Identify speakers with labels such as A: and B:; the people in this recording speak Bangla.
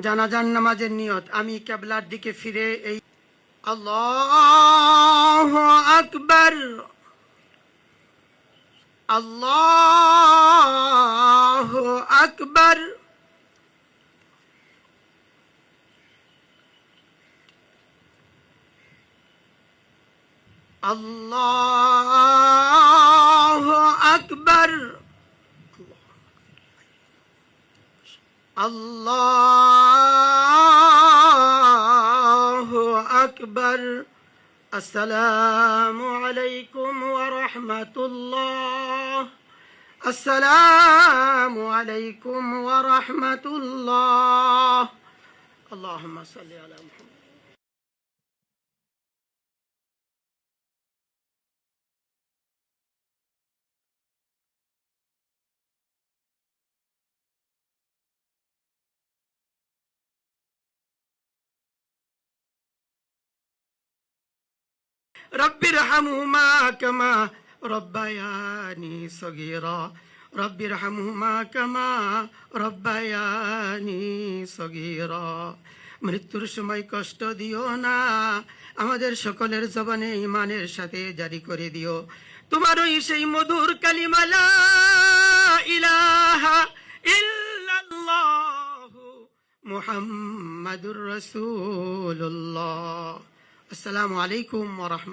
A: জানাজার নামাজের নিয়ত। আমি কিবলার দিকে ফিরে এই আল্লাহু আকবার, আল্লাহু আকবার, আল্লাহু আকবার, আল্লাহু আকবার। আসসালামু আলাইকুম ওয়া রাহমাতুল্লাহ, আসসালামু আলাইকুম ওয়া রাহমাতুল্লাহ। আল্লাহুম্মা সাল্লি আলা মুহাম্মাদ। رب ارحمهما كما ربياني صغيرا، رب ارحمهما كما ربياني صغيرا। মৃত্যুর সময় কষ্ট দিও না, আমাদের সকলের জবানে ঈমানের সাথে জারি করে দিও তোমার ওই সেই মধুর কালিমা লা ইলাহা ইল্লাল্লাহু মুহাম্মাদুর রাসূলুল্লাহ। আসসালামু আলাইকুম ওয়া রাহমাতুল্লাহ।